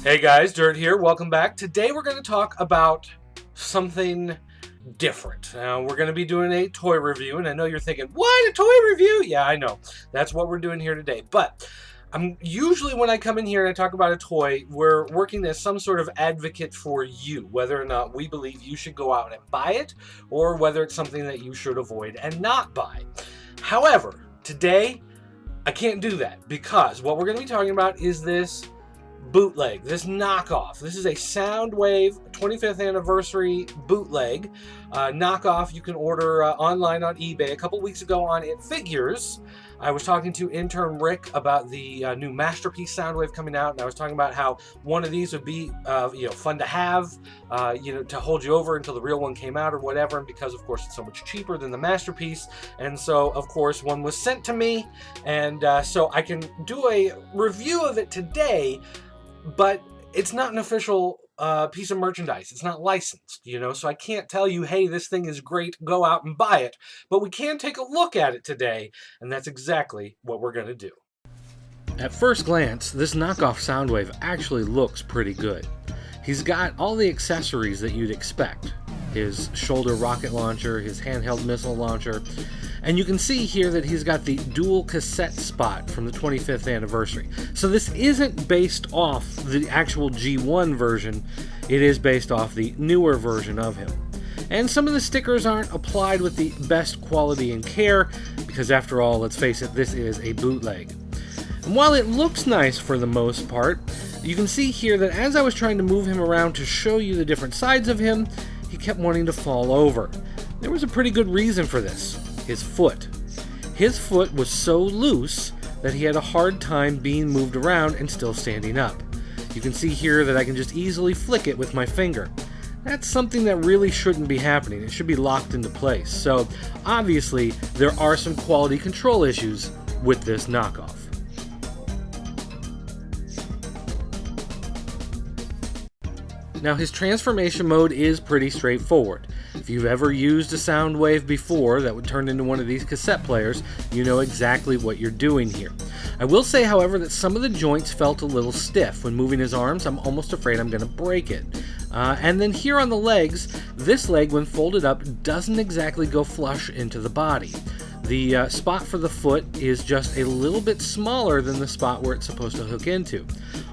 Hey guys, Dirt here. Welcome back. Today we're going to talk about something different. We're going to be doing a toy review, and I know you're thinking, what, a toy review? Yeah, I know. That's what we're doing here today. But I'm usually, when I come in here and I talk about a toy, we're working as some sort of advocate for you, whether or not we believe you should go out and buy it, or whether it's something that you should avoid and not buy. However, today I can't do that because what we're going to be talking about is this bootleg, this knockoff. This is a Soundwave 25th anniversary bootleg knockoff. You can order online on eBay. A couple weeks ago on It Figures, I was talking to intern Rick about the new Masterpiece Soundwave coming out, and I was talking about how one of these would be fun to have, to hold you over until the real one came out or whatever, and because of course it's so much cheaper than the Masterpiece, and so of course one was sent to me, and so I can do a review of it today. But it's not an official piece of merchandise. It's not licensed, so I can't tell you, hey, this thing is great, go out and buy it. But we can take a look at it today, and that's exactly what we're going to do. At first glance, this knockoff Soundwave actually looks pretty good. He's got all the accessories that you'd expect. His shoulder rocket launcher, his handheld missile launcher, and you can see here that he's got the dual cassette spot from the 25th anniversary. So this isn't based off the actual G1 version, it is based off the newer version of him. And some of the stickers aren't applied with the best quality and care, because after all, let's face it, this is a bootleg. And while it looks nice for the most part, you can see here that as I was trying to move him around to show you the different sides of him, he kept wanting to fall over. There was a pretty good reason for this. His foot. His foot was so loose that he had a hard time being moved around and still standing up. You can see here that I can just easily flick it with my finger. That's something that really shouldn't be happening. It should be locked into place. So obviously there are some quality control issues with this knockoff. Now his transformation mode is pretty straightforward. If you've ever used a Soundwave before that would turn into one of these cassette players, you know exactly what you're doing here. I will say, however, that some of the joints felt a little stiff. When moving his arms, I'm almost afraid I'm going to break it. And then here on the legs, this leg when folded up doesn't exactly go flush into the body. The spot for the foot is just a little bit smaller than the spot where it's supposed to hook into.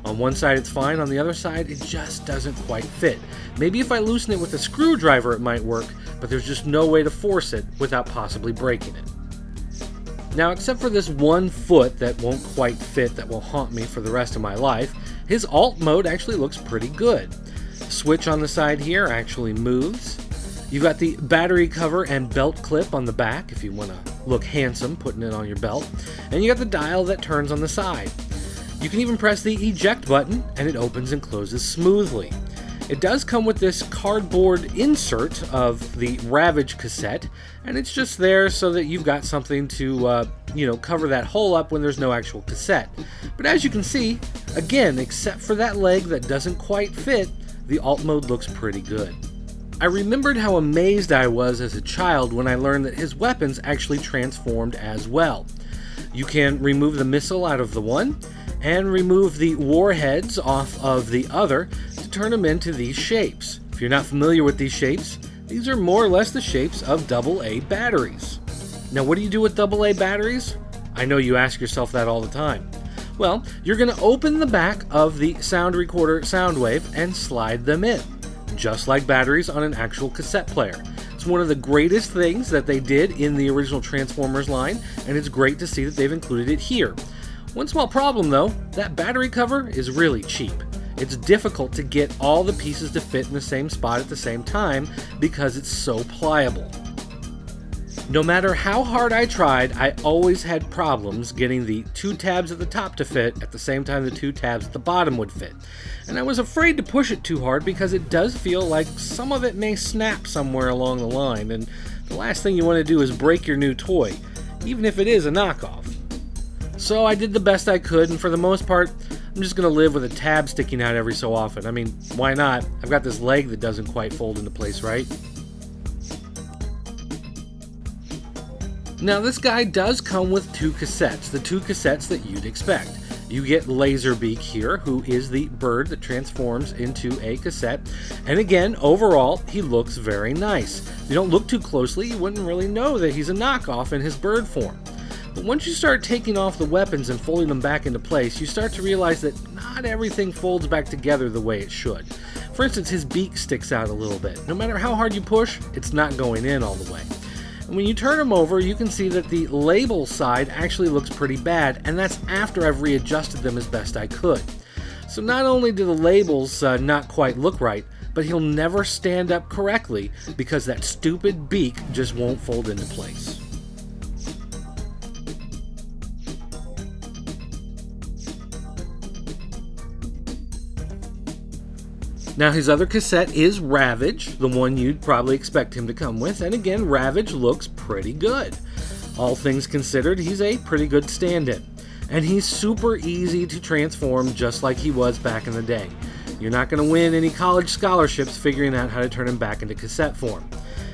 On one side it's fine, on the other side it just doesn't quite fit. Maybe if I loosen it with a screwdriver it might work, but there's just no way to force it without possibly breaking it. Now, except for this one foot that won't quite fit, that will haunt me for the rest of my life, his alt mode actually looks pretty good. Switch on the side here actually moves. You've got the battery cover and belt clip on the back if you want to look handsome putting it on your belt. And you got the dial that turns on the side. You can even press the eject button and it opens and closes smoothly. It does come with this cardboard insert of the Ravage cassette, and it's just there so that you've got something to cover that hole up when there's no actual cassette. But as you can see, again, except for that leg that doesn't quite fit, the alt mode looks pretty good. I remembered how amazed I was as a child when I learned that his weapons actually transformed as well. You can remove the missile out of the one, and remove the warheads off of the other to turn them into these shapes. If you're not familiar with these shapes, these are more or less the shapes of AA batteries. Now, what do you do with AA batteries? I know you ask yourself that all the time. Well, you're going to open the back of the sound recorder Soundwave and slide them in, just like batteries on an actual cassette player. It's one of the greatest things that they did in the original Transformers line, and it's great to see that they've included it here. One small problem though, that battery cover is really cheap. It's difficult to get all the pieces to fit in the same spot at the same time because it's so pliable. No matter how hard I tried, I always had problems getting the two tabs at the top to fit at the same time the two tabs at the bottom would fit. And I was afraid to push it too hard because it does feel like some of it may snap somewhere along the line, and the last thing you want to do is break your new toy, even if it is a knockoff. So I did the best I could, and for the most part, I'm just going to live with a tab sticking out every so often. I mean, why not? I've got this leg that doesn't quite fold into place, right? Now this guy does come with two cassettes, the two cassettes that you'd expect. You get Laserbeak here, who is the bird that transforms into a cassette. And again, overall, he looks very nice. If you don't look too closely, you wouldn't really know that he's a knockoff in his bird form. But once you start taking off the weapons and folding them back into place, you start to realize that not everything folds back together the way it should. For instance, his beak sticks out a little bit. No matter how hard you push, it's not going in all the way. And when you turn him over, you can see that the label side actually looks pretty bad, and that's after I've readjusted them as best I could. So not only do the labels not quite look right, but he'll never stand up correctly because that stupid beak just won't fold into place. Now his other cassette is Ravage, the one you'd probably expect him to come with, and again, Ravage looks pretty good. All things considered, he's a pretty good stand-in. And he's super easy to transform just like he was back in the day. You're not going to win any college scholarships figuring out how to turn him back into cassette form.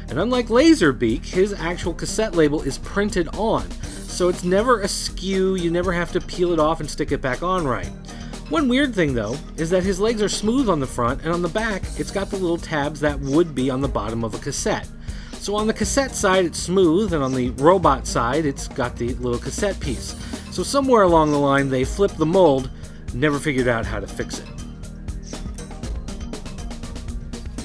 And unlike Laserbeak, his actual cassette label is printed on, so it's never askew, you never have to peel it off and stick it back on right. One weird thing though, is that his legs are smooth on the front, and on the back, it's got the little tabs that would be on the bottom of a cassette. So on the cassette side, it's smooth, and on the robot side, it's got the little cassette piece. So somewhere along the line, they flipped the mold, never figured out how to fix it.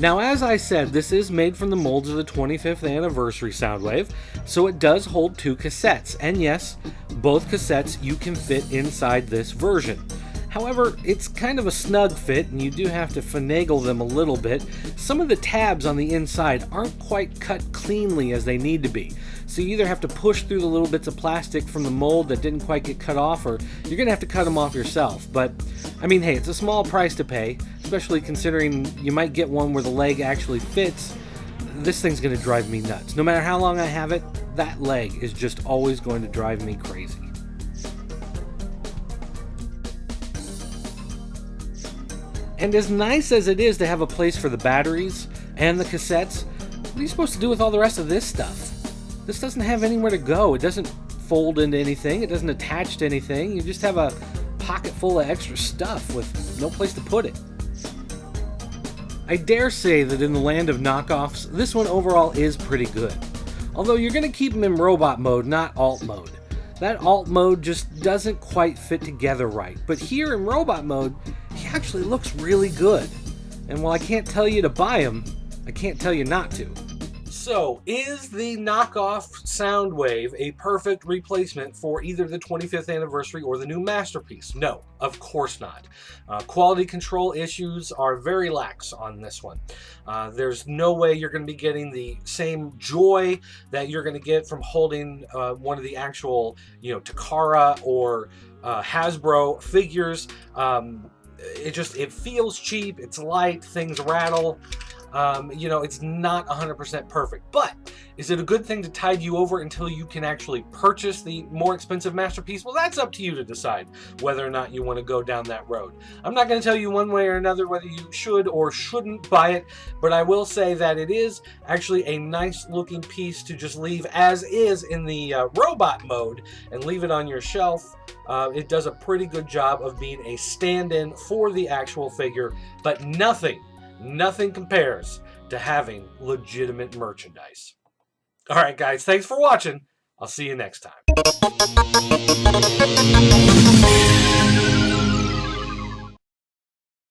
Now, as I said, this is made from the molds of the 25th anniversary Soundwave, so it does hold 2 cassettes, and yes, both cassettes you can fit inside this version. However, it's kind of a snug fit, and you do have to finagle them a little bit. Some of the tabs on the inside aren't quite cut cleanly as they need to be, so you either have to push through the little bits of plastic from the mold that didn't quite get cut off, or you're going to have to cut them off yourself. But, I mean, hey, it's a small price to pay, especially considering you might get one where the leg actually fits. This thing's going to drive me nuts. No matter how long I have it, that leg is just always going to drive me crazy. And as nice as it is to have a place for the batteries and the cassettes, what are you supposed to do with all the rest of this stuff? This doesn't have anywhere to go. It doesn't fold into anything. It doesn't attach to anything. You just have a pocket full of extra stuff with no place to put it. I dare say that in the land of knockoffs, this one overall is pretty good. Although you're going to keep him in robot mode, not alt mode. That alt mode just doesn't quite fit together right. But here in robot mode, he actually looks really good. And while I can't tell you to buy him, I can't tell you not to. So, is the knockoff Soundwave a perfect replacement for either the 25th anniversary or the new Masterpiece? No, of course not. Quality control issues are very lax on this one. There's no way you're going to be getting the same joy that you're going to get from holding one of the actual, Takara or Hasbro figures. It feels cheap, it's light, things rattle. It's not 100% perfect, but is it a good thing to tide you over until you can actually purchase the more expensive Masterpiece? Well, that's up to you to decide whether or not you want to go down that road. I'm not going to tell you one way or another whether you should or shouldn't buy it, but I will say that it is actually a nice looking piece to just leave as is in the robot mode and leave it on your shelf. It does a pretty good job of being a stand-in for the actual figure, but nothing compares to having legitimate merchandise. All right, guys, thanks for watching. I'll see you next time.